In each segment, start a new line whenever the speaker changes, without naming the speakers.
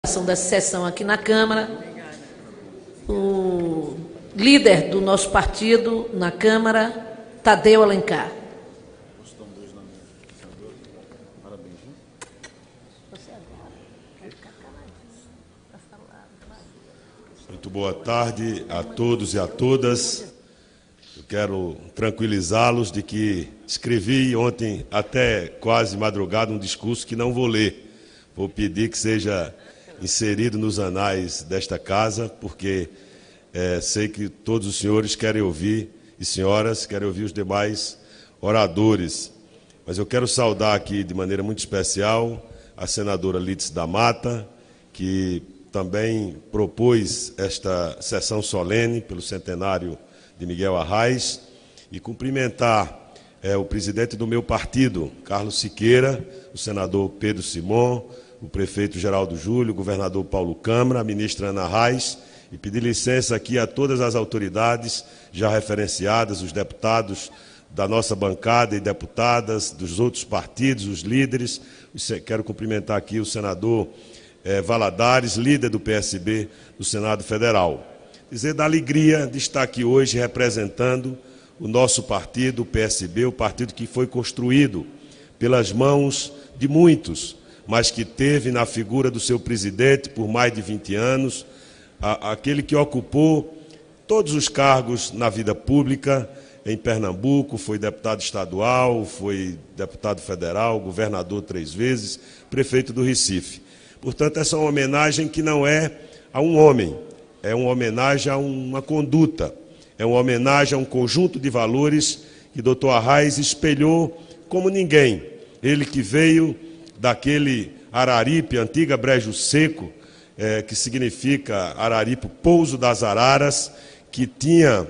da sessão aqui na Câmara, o líder do nosso partido na Câmara, Tadeu Alencar.
Muito boa tarde a todos e a todas. Eu quero tranquilizá-los de que escrevi ontem, até quase madrugada, um discurso que não vou ler. Vou pedir que seja inserido nos anais desta casa, porque sei que todos os senhores querem ouvir, e senhoras querem ouvir os demais oradores. Mas eu quero saudar aqui de maneira muito especial a senadora Lídice da Mata, que também propôs esta sessão solene pelo centenário de Miguel Arraes, e cumprimentar o presidente do meu partido, Carlos Siqueira, o senador Pedro Simon, o prefeito Geraldo Júlio, o governador Paulo Câmara, a ministra Ana Arraes, e pedir licença aqui a todas as autoridades já referenciadas, os deputados da nossa bancada e deputadas dos outros partidos, os líderes. Quero cumprimentar aqui o senador Valadares, líder do PSB do Senado Federal. Dizer da alegria de estar aqui hoje representando o nosso partido, o PSB, o partido que foi construído pelas mãos de muitos, mas que teve na figura do seu presidente por mais de 20 anos, aquele que ocupou todos os cargos na vida pública em Pernambuco, foi deputado estadual, foi deputado federal, governador 3 vezes, prefeito do Recife. Portanto, essa é uma homenagem que não é a um homem, é uma homenagem a uma conduta, é uma homenagem a um conjunto de valores que Dr. Arraes espelhou como ninguém. Ele que veio daquele Araripe, antiga Brejo Seco, que significa Araripe, pouso das araras, que tinha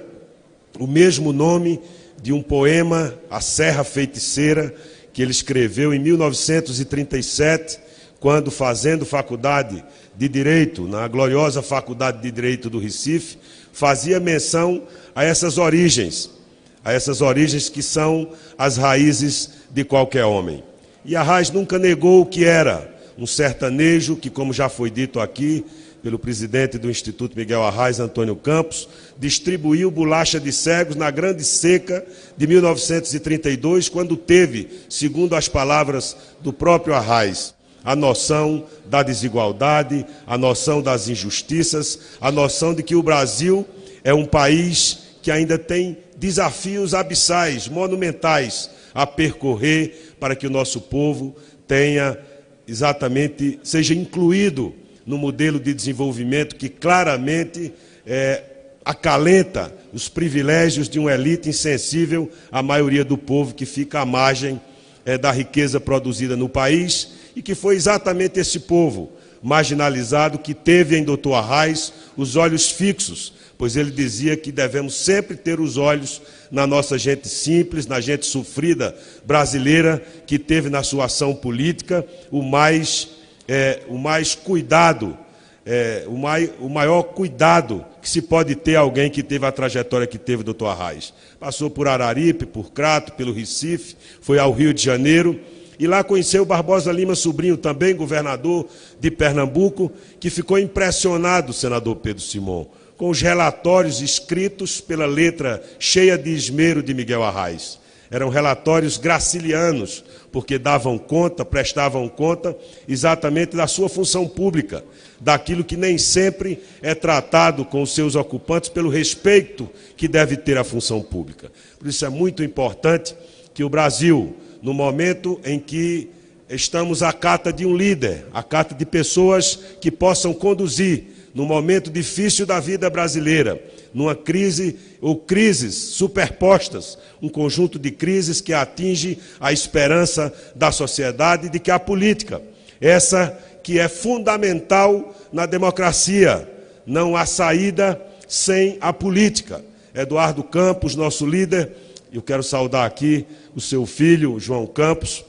o mesmo nome de um poema, A Serra Feiticeira, que ele escreveu em 1937, quando, fazendo faculdade de Direito, na gloriosa Faculdade de Direito do Recife, fazia menção a essas origens que são as raízes de qualquer homem. E Arraes nunca negou o que era um sertanejo que, como já foi dito aqui pelo presidente do Instituto Miguel Arraes, Antônio Campos, distribuiu bolacha de cegos na grande seca de 1932, quando teve, segundo as palavras do próprio Arraes, a noção da desigualdade, a noção das injustiças, a noção de que o Brasil é um país que ainda tem desafios abissais, monumentais, a percorrer para que o nosso povo seja incluído no modelo de desenvolvimento que claramente acalenta os privilégios de uma elite insensível à maioria do povo que fica à margem da riqueza produzida no país, e que foi exatamente esse povo marginalizado que teve em Dr. Arraes os olhos fixos, pois ele dizia que devemos sempre ter os olhos na nossa gente simples, na gente sofrida brasileira, que teve na sua ação política o maior cuidado que se pode ter alguém que teve a trajetória que teve o Dr. Arraes. Passou por Araripe, por Crato, pelo Recife, foi ao Rio de Janeiro, e lá conheceu Barbosa Lima Sobrinho, também governador de Pernambuco, que ficou impressionado, senador Pedro Simon, com os relatórios escritos pela letra cheia de esmero de Miguel Arraes. Eram relatórios gracilianos, porque prestavam conta exatamente da sua função pública, daquilo que nem sempre é tratado com os seus ocupantes pelo respeito que deve ter a função pública. Por isso é muito importante que o Brasil, no momento em que estamos à cata de um líder, à cata de pessoas que possam conduzir, num momento difícil da vida brasileira, numa crise ou crises superpostas, um conjunto de crises que atinge a esperança da sociedade de que a política, essa que é fundamental na democracia, não há saída sem a política. Eduardo Campos, nosso líder, eu quero saudar aqui o seu filho, João Campos,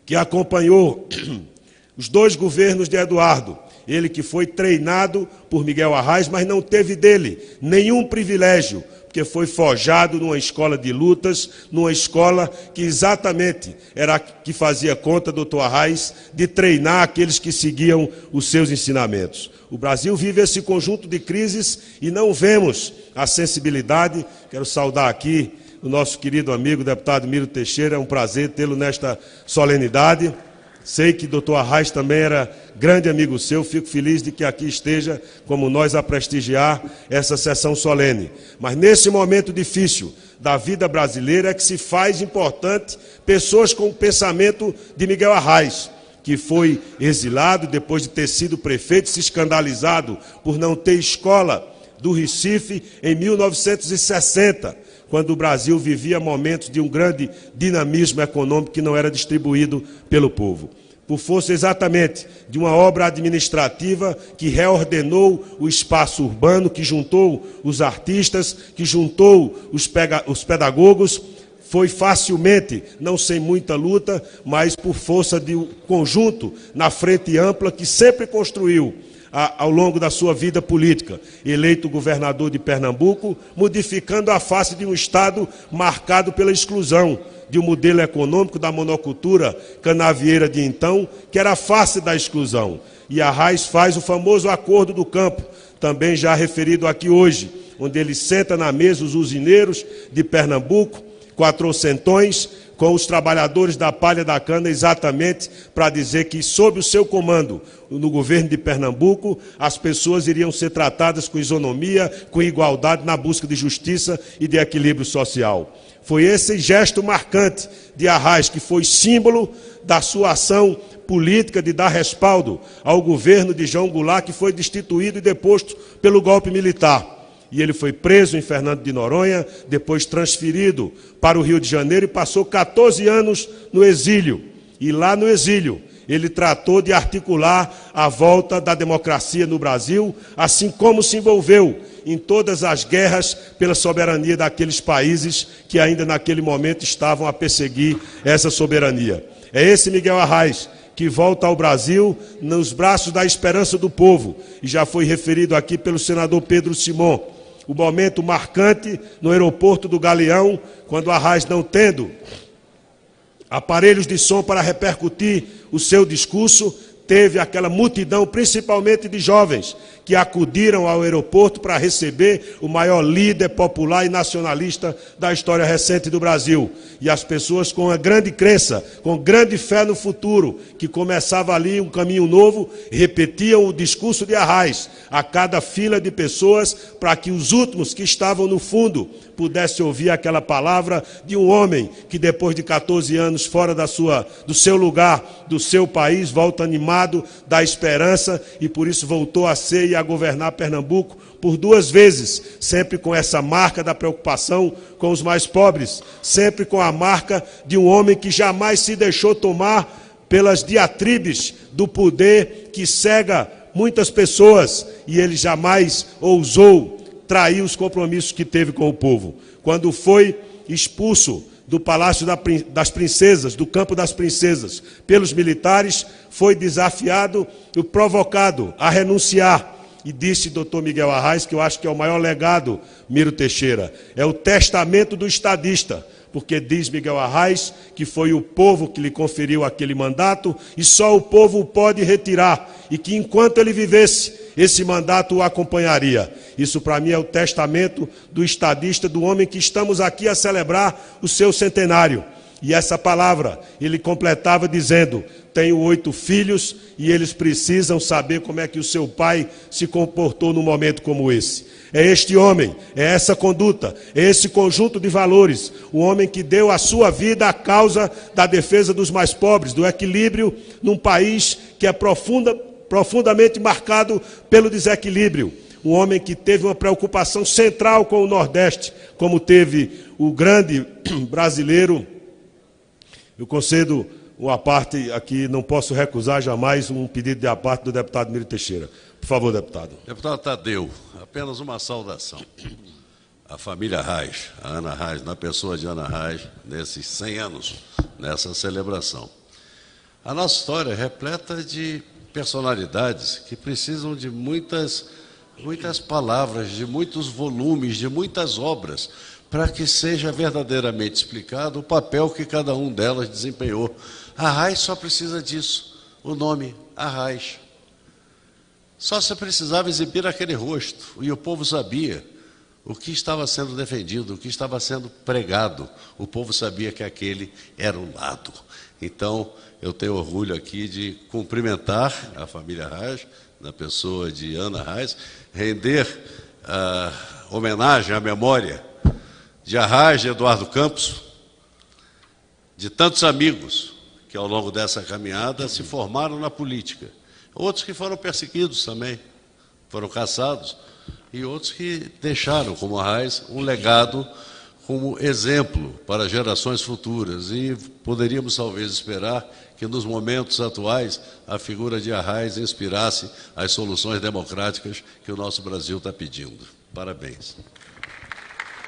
que acompanhou os 2 governos de Eduardo. ele que foi treinado por Miguel Arraes, mas não teve dele nenhum privilégio, porque foi forjado numa escola de lutas, numa escola que exatamente era que fazia conta, doutor Arraes, de treinar aqueles que seguiam os seus ensinamentos. O Brasil vive esse conjunto de crises e não vemos a sensibilidade. Quero saudar aqui o nosso querido amigo, deputado Miro Teixeira, é um prazer tê-lo nesta solenidade. Sei que o doutor Arraes também era grande amigo seu, fico feliz de que aqui esteja como nós a prestigiar essa sessão solene. Mas nesse momento difícil da vida brasileira é que se faz importante pessoas com o pensamento de Miguel Arraes, que foi exilado depois de ter sido prefeito, se escandalizado por não ter escola do Recife em 1960, quando o Brasil vivia momentos de um grande dinamismo econômico que não era distribuído pelo povo. Por força exatamente de uma obra administrativa que reordenou o espaço urbano, que juntou os artistas, que juntou os pedagogos, foi facilmente, não sem muita luta, mas por força de um conjunto na frente ampla que sempre construiu ao longo da sua vida política, eleito governador de Pernambuco, modificando a face de um Estado marcado pela exclusão de um modelo econômico da monocultura canavieira de então, que era a face da exclusão. E Arraes faz o famoso Acordo do Campo, também já referido aqui hoje, onde ele senta na mesa os usineiros de Pernambuco, quatrocentões, com os trabalhadores da palha da cana, exatamente para dizer que, sob o seu comando, no governo de Pernambuco, as pessoas iriam ser tratadas com isonomia, com igualdade, na busca de justiça e de equilíbrio social. Foi esse gesto marcante de Arraes, que foi símbolo da sua ação política de dar respaldo ao governo de João Goulart, que foi destituído e deposto pelo golpe militar. E ele foi preso em Fernando de Noronha, depois transferido para o Rio de Janeiro e passou 14 anos no exílio. E lá no exílio, ele tratou de articular a volta da democracia no Brasil, assim como se envolveu em todas as guerras pela soberania daqueles países que ainda naquele momento estavam a perseguir essa soberania. É esse Miguel Arraes que volta ao Brasil nos braços da esperança do povo, e já foi referido aqui pelo senador Pedro Simon. O momento marcante no aeroporto do Galeão, quando Arraes, não tendo aparelhos de som para repercutir o seu discurso, teve aquela multidão, principalmente de jovens, que acudiram ao aeroporto para receber o maior líder popular e nacionalista da história recente do Brasil. E as pessoas com uma grande crença, com grande fé no futuro, que começava ali um caminho novo, repetiam o discurso de Arraes a cada fila de pessoas, para que os últimos que estavam no fundo pudessem ouvir aquela palavra de um homem que depois de 14 anos fora do seu lugar, do seu país, volta animado, dá esperança, e por isso voltou a ser e a governar Pernambuco por 2 vezes, sempre com essa marca da preocupação com os mais pobres, sempre com a marca de um homem que jamais se deixou tomar pelas diatribes do poder que cega muitas pessoas, e ele jamais ousou trair os compromissos que teve com o povo. Quando foi expulso do Palácio das Princesas, do Campo das Princesas, pelos militares, foi desafiado e provocado a renunciar. E disse doutor Miguel Arraes, que eu acho que é o maior legado, Miro Teixeira, é o testamento do estadista, porque diz Miguel Arraes que foi o povo que lhe conferiu aquele mandato e só o povo o pode retirar, e que enquanto ele vivesse, esse mandato o acompanharia. Isso para mim é o testamento do estadista, do homem que estamos aqui a celebrar o seu centenário. E essa palavra ele completava dizendo: tenho 8 filhos e eles precisam saber como é que o seu pai se comportou num momento como esse. É este homem, é essa conduta, é esse conjunto de valores, o homem que deu a sua vida à causa da defesa dos mais pobres, do equilíbrio num país que é profundamente marcado pelo desequilíbrio. Um homem que teve uma preocupação central com o Nordeste, como teve o grande brasileiro. Eu concedo uma parte aqui, não posso recusar jamais um pedido de aparte do deputado Miro Teixeira. Por favor, deputado.
Deputado Tadeu, apenas uma saudação. A família Arraes, a Ana Arraes, na pessoa de Ana Arraes, nesses 100 anos, nessa celebração. A nossa história é repleta de personalidades que precisam de muitas palavras, de muitos volumes, de muitas obras, para que seja verdadeiramente explicado o papel que cada um delas desempenhou. Arraes só precisa disso, o nome Arraes. Só se precisava exibir aquele rosto, e o povo sabia o que estava sendo defendido, o que estava sendo pregado. O povo sabia que aquele era o lado. Então, eu tenho orgulho aqui de cumprimentar a família Arraes, na pessoa de Ana Arraes, render homenagem à memória de Arraes, de Eduardo Campos, de tantos amigos que ao longo dessa caminhada se formaram na política. Outros que foram perseguidos também, foram caçados, e outros que deixaram, como Arraes, um legado como exemplo para gerações futuras. E poderíamos talvez esperar que nos momentos atuais a figura de Arraes inspirasse as soluções democráticas que o nosso Brasil está pedindo. Parabéns.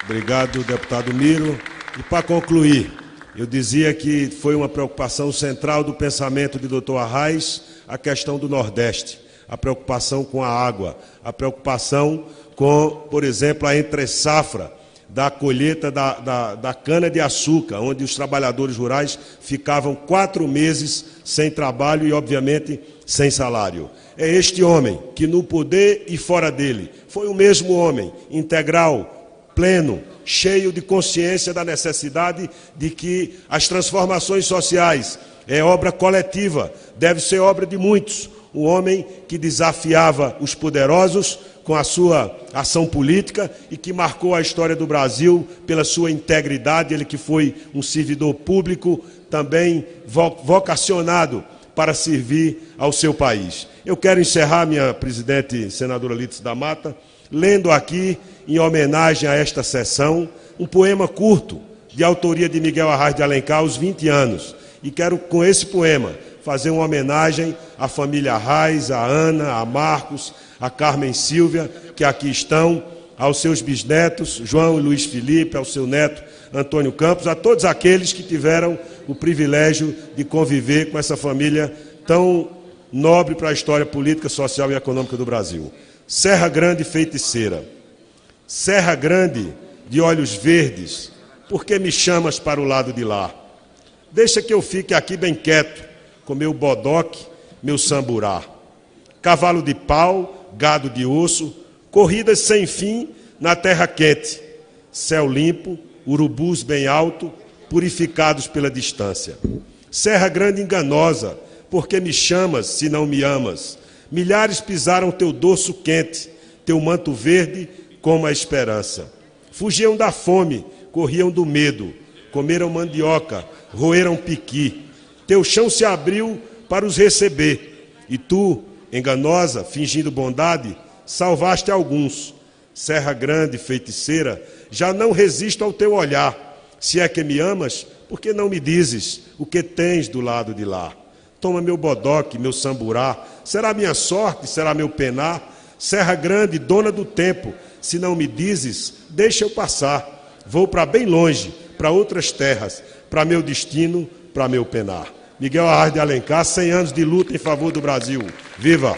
Obrigado, deputado Miro. E para concluir, eu dizia que foi uma preocupação central do pensamento de Dr. Arraes a questão do Nordeste, a preocupação com a água, a preocupação com, por exemplo, a entre-safra da colheita da cana-de-açúcar, onde os trabalhadores rurais ficavam 4 meses sem trabalho e, obviamente, sem salário. É este homem que, no poder e fora dele, foi o mesmo homem, integral, pleno, cheio de consciência da necessidade de que as transformações sociais é obra coletiva, deve ser obra de muitos. Um homem que desafiava os poderosos com a sua ação política e que marcou a história do Brasil pela sua integridade. Ele que foi um servidor público, também vocacionado para servir ao seu país. Eu quero encerrar, minha presidente, senadora Lídice da Mata, lendo aqui, em homenagem a esta sessão, um poema curto, de autoria de Miguel Arraes de Alencar, aos 20 anos. E quero, com esse poema, fazer uma homenagem à família Arraes, a Ana, a Marcos, a Carmen Silvia, que aqui estão, aos seus bisnetos, João e Luiz Felipe, ao seu neto, Antônio Campos, a todos aqueles que tiveram o privilégio de conviver com essa família tão nobre para a história política, social e econômica do Brasil. Serra Grande feiticeira, Serra Grande de olhos verdes, por que me chamas para o lado de lá? Deixa que eu fique aqui bem quieto, com meu bodoque, meu samburá. Cavalo de pau, gado de osso, corridas sem fim na terra quente. Céu limpo, urubus bem alto, purificados pela distância. Serra Grande enganosa, porque me chamas se não me amas? Milhares pisaram teu dorso quente, teu manto verde como a esperança. Fugiam da fome, corriam do medo, comeram mandioca, roeram piqui. Teu chão se abriu para os receber, e tu, enganosa, fingindo bondade, salvaste alguns. Serra Grande, feiticeira, já não resisto ao teu olhar. Se é que me amas, por que não me dizes o que tens do lado de lá? Toma meu bodoque, meu samburá, será minha sorte, será meu penar? Serra Grande, dona do tempo, se não me dizes, deixa eu passar. Vou para bem longe, para outras terras, para meu destino, para meu penar. Miguel Arraes de Alencar, 100 anos de luta em favor do Brasil. Viva!